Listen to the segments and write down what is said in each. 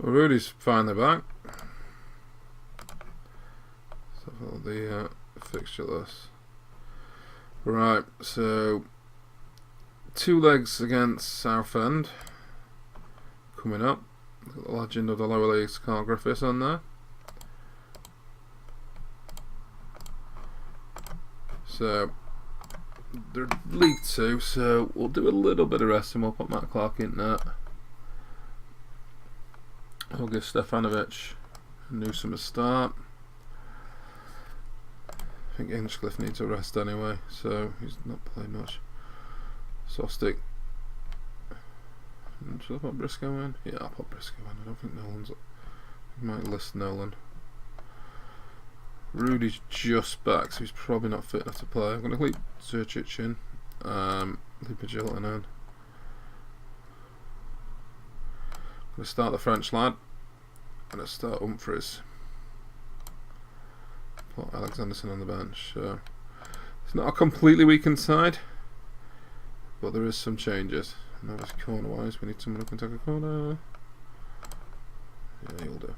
Well, Rudy's finally back. Let's have all the fixture list. Right, so 2 legs against Southend coming up. Got the legend of the lower leagues, Carl Griffiths, on there. So they're League 2, so we'll do a little bit of rest and we'll put Matt Clark in there. We'll give Stefanovic and Newsom a start. I think Hinchcliffe needs a rest anyway, so he's not playing much. Sostic. Should I put Briscoe in? Yeah, I'll put Briscoe in. I don't think Nolan's. I might list Nolan. Rudy's just back, so he's probably not fit enough to play. I'm going to leave Zurcic in. Leave Bagilton in. I'm going to start the French lad. I'm going to start Humphries. Put Alexanderson on the bench. So it's not a completely weakened side, but there is some changes. Now it's corner wise, we need someone who can take a corner. Yeah, you'll do.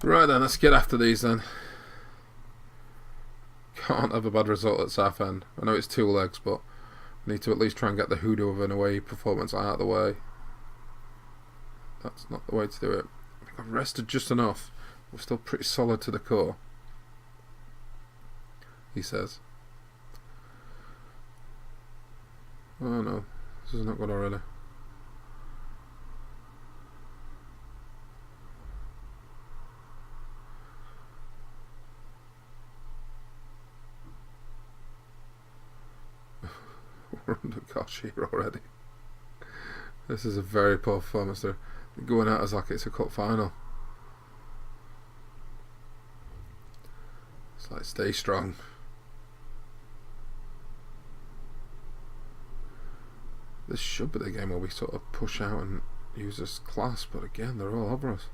Right then, let's get after these then. Can't have a bad result at Southend. I know it's 2 legs, but we need to at least try and get the hoodoo of an away performance out of the way. That's not the way to do it. I think I've rested just enough. We're still pretty solid to the core, he says. Oh no, this is not good already. We're under gosh here already. This is a very poor performance. They're going out as like it's a cup final. It's like stay strong. This should be the game where we sort of push out and use this class, but again they're all over us.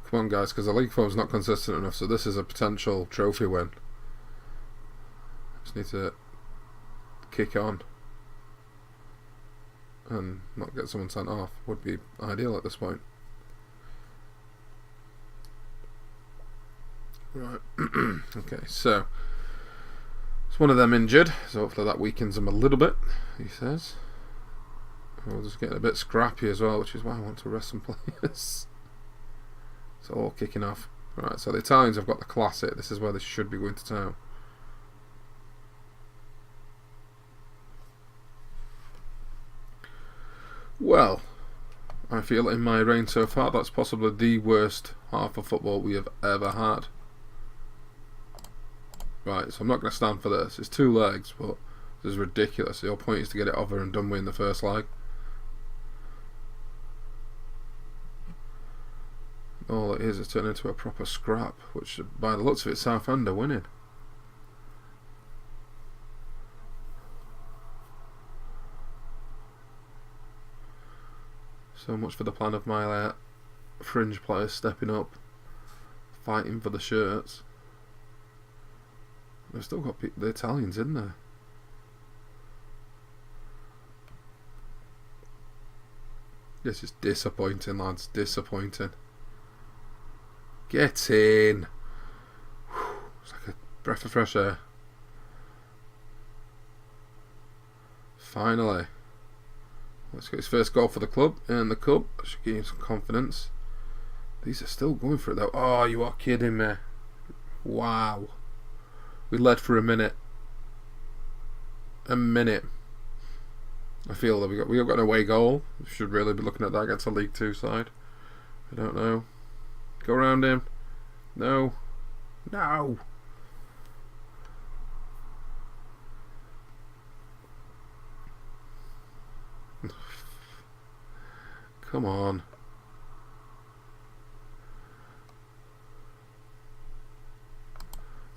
Come on guys, because the league form's not consistent enough, so this is a potential trophy win. Just need to kick on and not get someone sent off. Would be ideal at this point. Right. Okay, so it's one of them injured, so hopefully that weakens him a little bit, he says. We're just getting a bit scrappy as well, which is why I want to rest some players. It's all kicking off. Right, so the Italians have got the classic. This is where they should be going to town. Well, I feel in my reign so far that's possibly the worst half of football we have ever had. Right, so I'm not going to stand for this. It's 2 legs, but this is ridiculous. The whole point is to get it over and done with in the first leg. All it is turning into a proper scrap, which by the looks of it, Southend are winning. So much for the plan of my fringe players stepping up, fighting for the shirts. They've still got the Italians in there. This is disappointing, lads. Disappointing. Get in. It's like a breath of fresh air. Finally. Let's get his first goal for the club and the cup. That should give him some confidence. These are still going for it though. Oh, you are kidding me. Wow. We led for a minute. A minute. I feel that we got an away goal. We should really be looking at that against a League 2 side. I don't know. Go around him. No. No. Come on.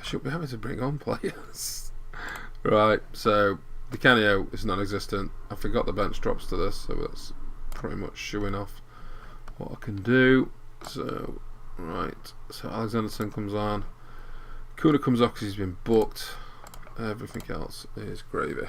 I should be having to bring on players. Right, so the Canio is non-existent. I forgot the bench drops to this, so that's pretty much showing off what I can do. So, right. So Alexanderson comes on. Kuna comes off because he's been booked. Everything else is gravy.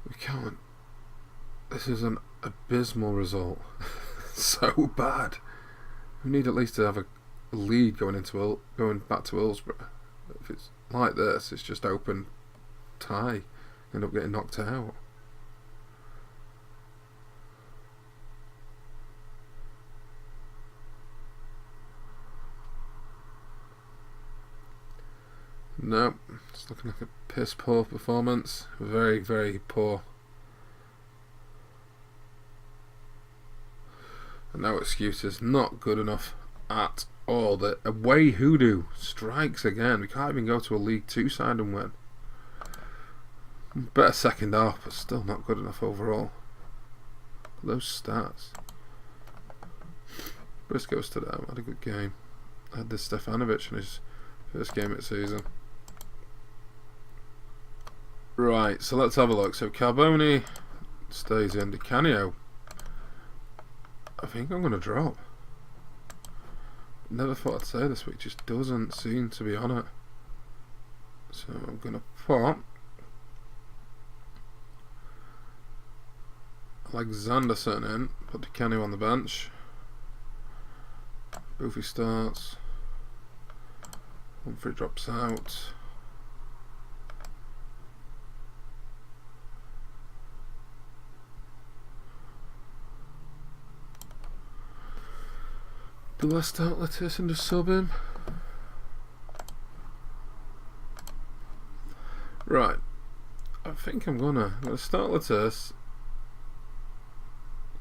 We can't. This is an abysmal result. So bad. We need at least to have a lead going back to Hillsborough. If it's like this, it's just open tie. End up getting knocked out. No, it's looking like a piss poor performance. Very, very poor. And no excuses, not good enough at all. The away hoodoo strikes again. We can't even go to a League 2 side and win. Better second half, but still not good enough overall. Those stats. Briscoe's today had a good game. Had this Stefanovic in his first game of the season. Right, so let's have a look. So Carboni stays in. Di Canio, I think I'm going to drop. Never thought I'd say this week, just doesn't seem to be on it. So I'm going to put Alexanderson in, put Di Canio on the bench. Boofy starts. Humphrey drops out. Do I start Lettuce and just sub him? Right. I think I'm gonna start Lettuce.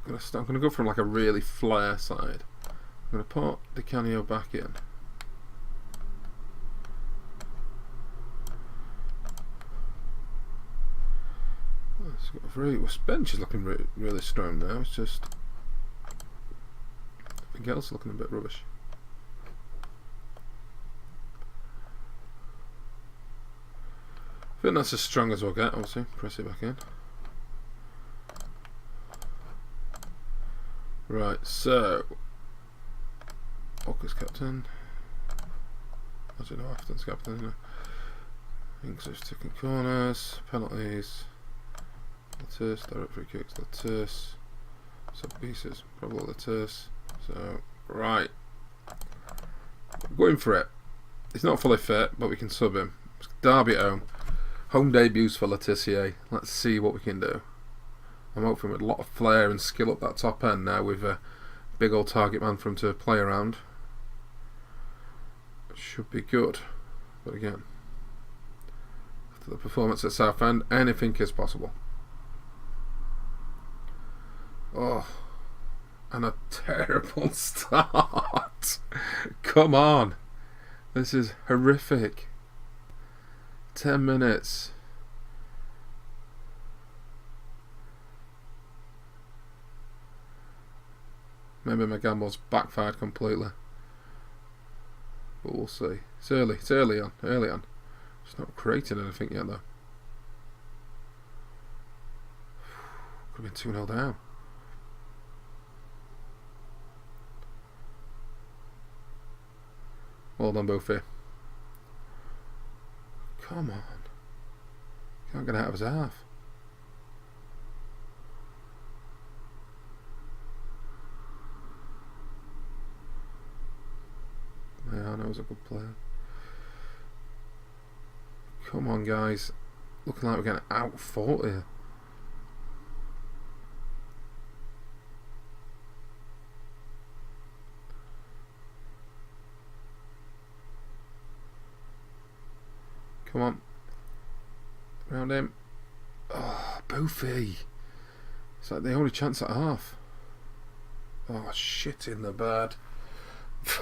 I'm gonna go from like a really flare side. I'm gonna put Di Canio back in. This bench is looking really strong now. It's just everything else looking a bit rubbish. I think that's as strong as we'll get. Obviously, press it back in. Right, so Walker's captain. I don't know, Afton's captain, isn't it? Inks taking corners, penalties. Lettuce, direct free kicks, Lettuce. Set pieces, probably Lettuce. So, right. Going for it. He's not fully fit, but we can sub him. It's Derby at home. Home debuts for Letizia. Let's see what we can do. I'm hoping with a lot of flair and skill up that top end now with a big old target man for him to play around. Should be good. But again, after the performance at Southend, anything is possible. Oh, and a terrible start. Come on. This is horrific. 10 minutes. Maybe my gamble's backfired completely. But we'll see. It's early. It's early on. Early on. It's not creating anything yet though. Could have been 2-0 down. Well done, Boofy. Come on. Can't get out of his half. Yeah, I know he's a good player. Come on, guys. Looking like we're getting out fought here. Come on. Round him. Oh, Boofy. It's like the only chance at half. Oh, shit in the bed.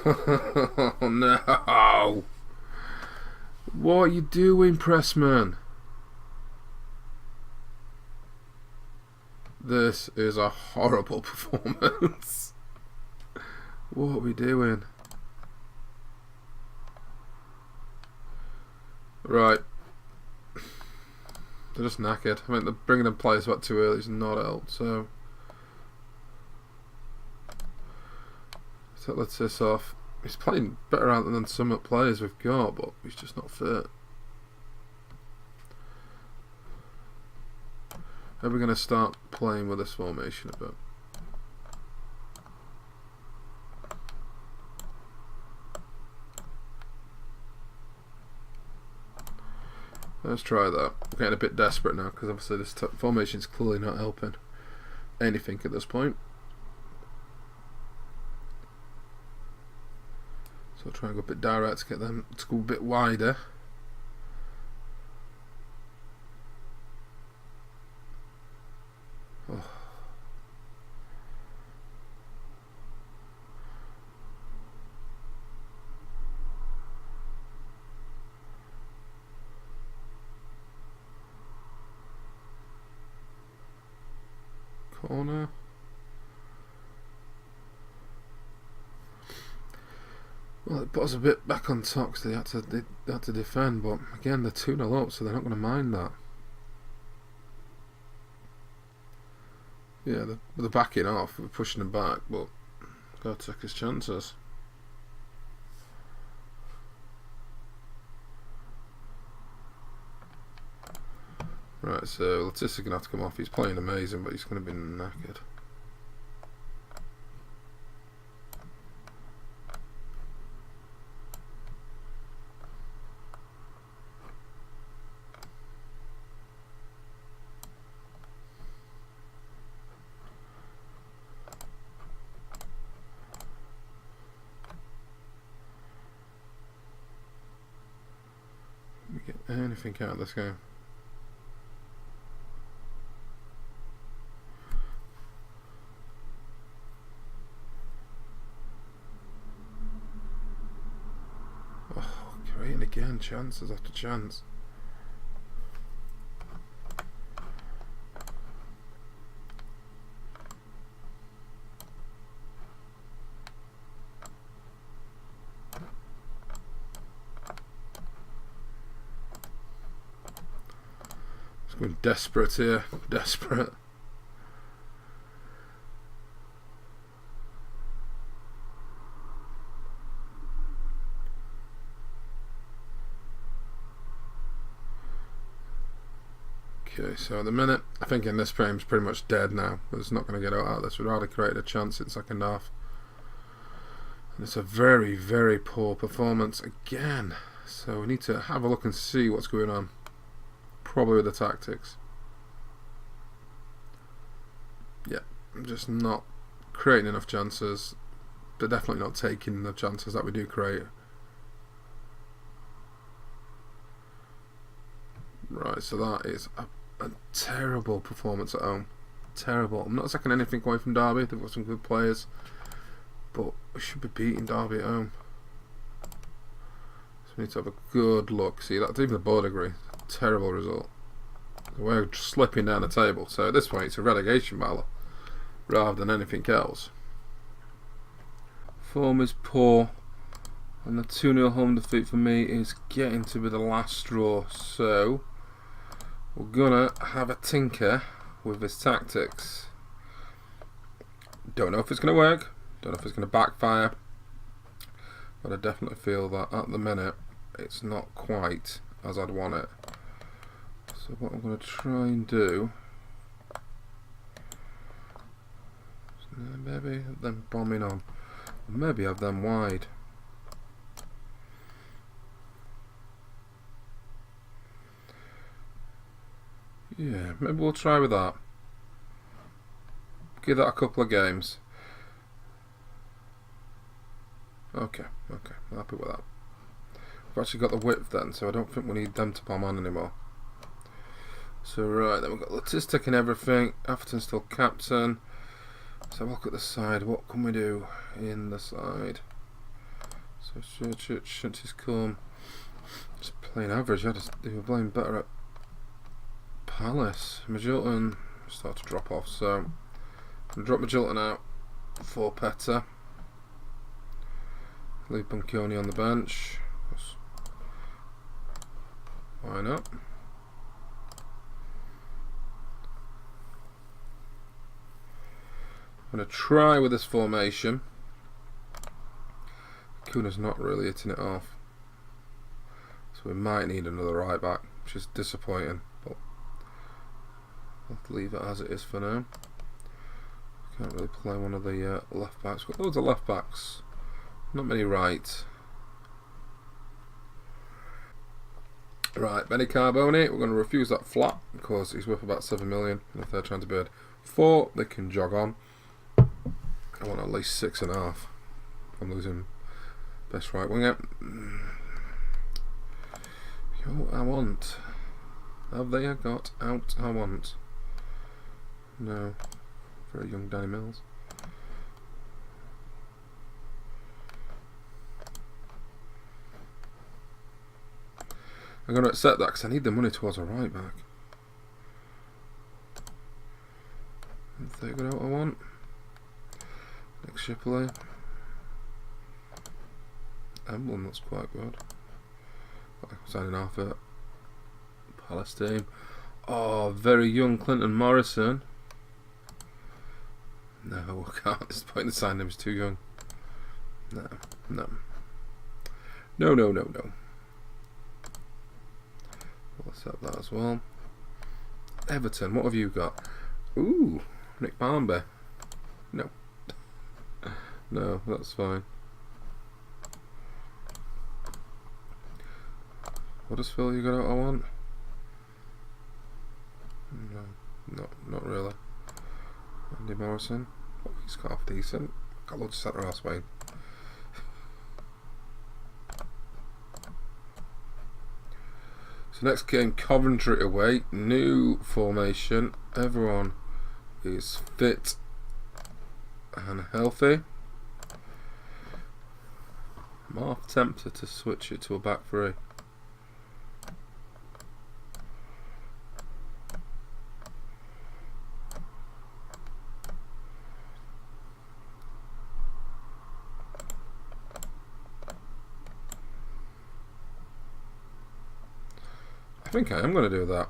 Oh, no. What are you doing, Pressman? This is a horrible performance. What are we doing? Right. They're just knackered. I mean, they're bringing in players back too early is not helped, so let's this off. He's playing better out than some players we've got, but he's just not fit. Are we going to start playing with this formation a bit? Let's try that. I'm getting a bit desperate now because obviously this formation is clearly not helping anything at this point. So I'll try and go a bit direct to get them to go a bit wider. Oh. Corner. Well, it put us a bit back on top because they had to defend, but again they're 2-0 up, so they're not going to mind that. Yeah, they're backing off. We're pushing them back, but got to take his chances. Right, so Letizia going to have to come off. He's playing amazing, but he's going to be knackered. We get anything out of this game? Creating again, chances after chance. Just going desperate here, desperate. Okay, so at the minute, I think in this frame's pretty much dead now. It's not going to get out of this. We'd rather create a chance in second half. And it's a very, very poor performance again. So we need to have a look and see what's going on. Probably with the tactics. Yeah, I'm just not creating enough chances. They're definitely not taking the chances that we do create. Right, so that is a terrible performance at home. Terrible. I'm not taking anything away from Derby. They've got some good players, but we should be beating Derby at home. So we need to have a good look. See, that's even the board agree. Terrible result. We're slipping down the table. So at this point, it's a relegation battle rather than anything else. Form is poor, and the 2-0 home defeat for me is getting to be the last straw. So we're gonna have a tinker with his tactics. Don't know if it's gonna work, don't know if it's gonna backfire, but I definitely feel that at the minute it's not quite as I'd want it. So what I'm gonna try and do is maybe them bombing on, maybe have them wide. Yeah, maybe we'll try with that. Give that a couple of games. Okay, I'm happy with that. We've actually got the width then, so I don't think we need them to bomb on anymore. So right, then we've got Letizia taking everything. Atherton's still captain. Let's have a look at the side. What can we do in the side? So Shunty's come. Just playing average. They were playing better at Palace. Magilton start to drop off, so I'm going to drop Magilton out for Petta. Leave Bunconi on the bench. Why not? I'm going to try with this formation. Kuna's not really hitting it off. So we might need another right back, which is disappointing. But I'll have to leave it as it is for now. Can't really play one of the left backs. Got loads of left backs. Not many right. Right, Benny Carboni, we're going to refuse that flat because he's worth about 7 million. And if they're trying to bid 4, they can jog on. I want at least 6.5. I'm losing best right winger. What I want. Have they got out I want? No. Very young Danny Mills. I'm going to accept that because I need the money towards a right back. Have they got out I want? Next Shipley. Emblem looks quite good. Signing off at Palace team. Oh, very young Clinton Morrison. No, I can't. This point in signing him is too young. No. We'll accept that as well. Everton, what have you got? Ooh, Nick Barnby. No. No, that's fine. What does Phil you got out I want? No, not really. Andy Morrison. Oh, he's got half decent. Got loads of centre half Wayne. So next game, Coventry away. New formation. Everyone is fit and healthy. I'm half tempted to switch it to a back three. I think I am going to do that.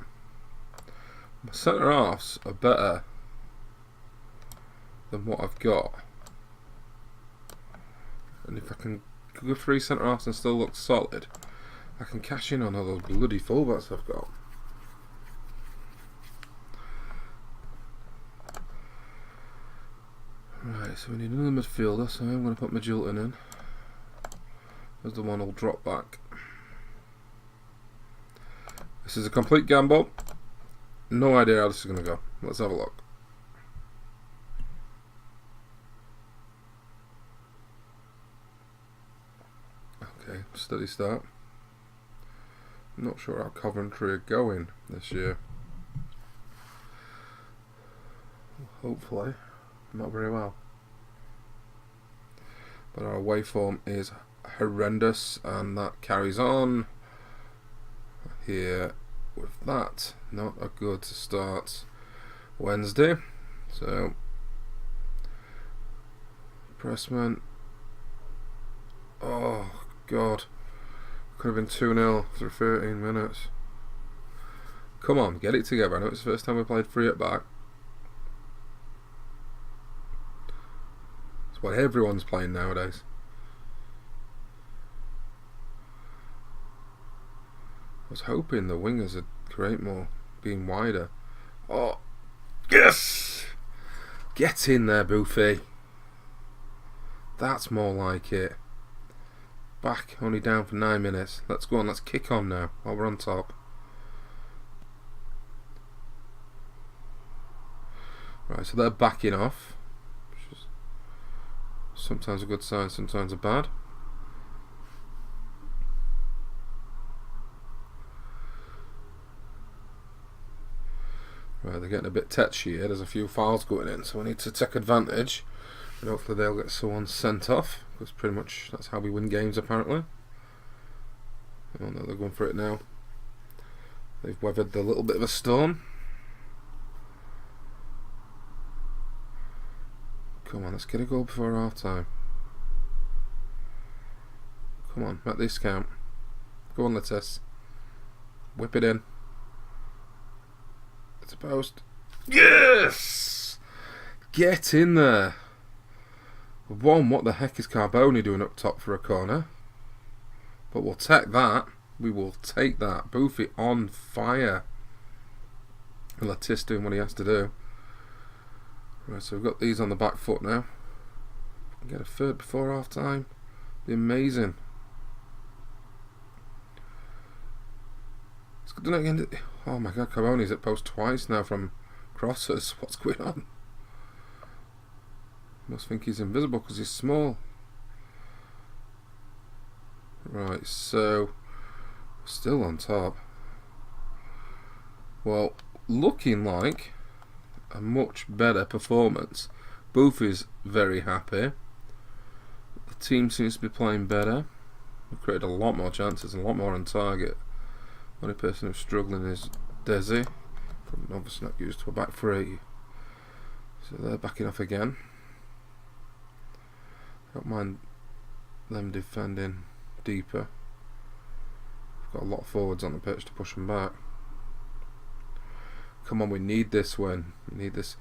My centre halves are better than what I've got, and if I can go 3 centre halves and still look solid, I can cash in on all those bloody fullbacks I've got. Right, so we need another midfielder, so I'm going to put Majulton in. There's the one who'll drop back. This is a complete gamble. No idea how this is going to go. Let's have a look. Okay, steady start. I'm not sure how Coventry are going this year. Hopefully, not very well. But our away form is horrendous, and that carries on. Here with that, not a good start Wednesday. So Pressman, oh god, could have been 2-0 through 13 minutes. Come on, get it together. I know it's the first time we played 3 at back. It's what everyone's playing nowadays. I was hoping the wingers would create more, being wider. Oh, yes! Get in there, Boofy. That's more like it. Back, only down for 9 minutes. Let's go on, let's kick on now while we're on top. Right, so they're backing off, which is sometimes a good sign, sometimes a bad. Right, they're getting a bit tetchy here. There's a few fouls going in, so we need to take advantage. And hopefully they'll get someone sent off, because pretty much that's how we win games apparently. Oh no, they're going for it now. They've weathered the little bit of a storm. Come on, let's get a goal before half time. Come on, make this count. Go on, Lettuce. Whip it in. It's a post. Yes! Get in there. One, what the heck is Carboni doing up top for a corner? But we'll take that. We will take that. Boofy on fire. Lettuce doing what he has to do. Right, so we've got these on the back foot now. We can get a third before half time. Be amazing. It's good to again. Oh my god, Carboni's at post twice now from crosses. What's going on? Must think he's invisible because he's small. Right, so still on top. Well, looking like a much better performance. Boofy's very happy. The team seems to be playing better. We've created a lot more chances and a lot more on target. Only person who's struggling is Desi. Obviously not used to a back three. So they're backing off again. Don't mind them defending deeper. We've got a lot of forwards on the pitch to push them back. Come on, we need this win. We need this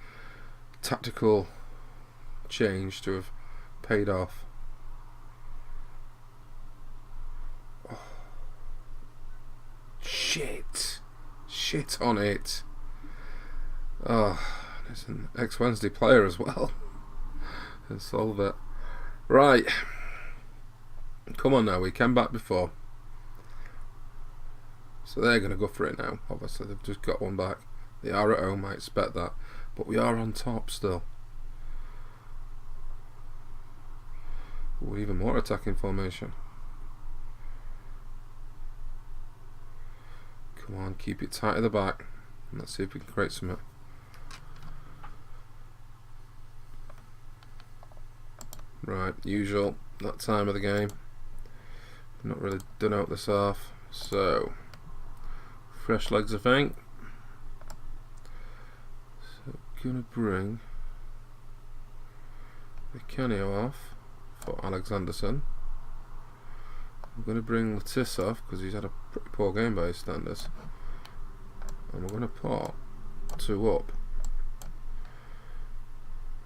tactical change to have paid off. Oh. Shit on it. Oh, there's an ex-Wednesday player as well. Let's solve it. Right. Come on now, we came back before. So they're going to go for it now. Obviously, they've just got one back. They are at home, I expect that. But we are on top still. Ooh, even more attacking formation. Come on, keep it tight at the back. And let's see if we can create something. Right, usual, that time of the game. Not really done out this half. So, fresh legs I think. So, gonna bring Vicanio off for Alexanderson. I'm gonna bring Lettuce off because he's had a pretty poor game by his standards. And we're gonna put 2 up.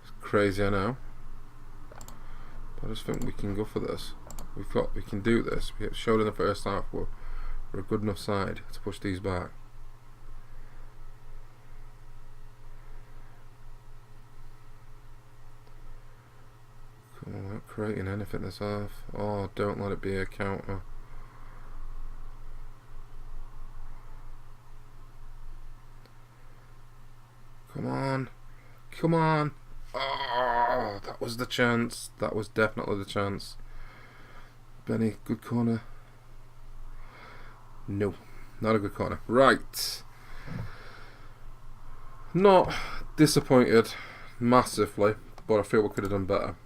It's crazy, I know. I just think we can go for this. We can do this. We showed in the first half we're a good enough side to push these back. Come on, not creating anything this half. Oh, don't let it be a counter. Come on. Come on. Oh, that was the chance. That was definitely the chance. Benny, good corner. No, not a good corner. Right. Not disappointed massively, but I feel we could have done better.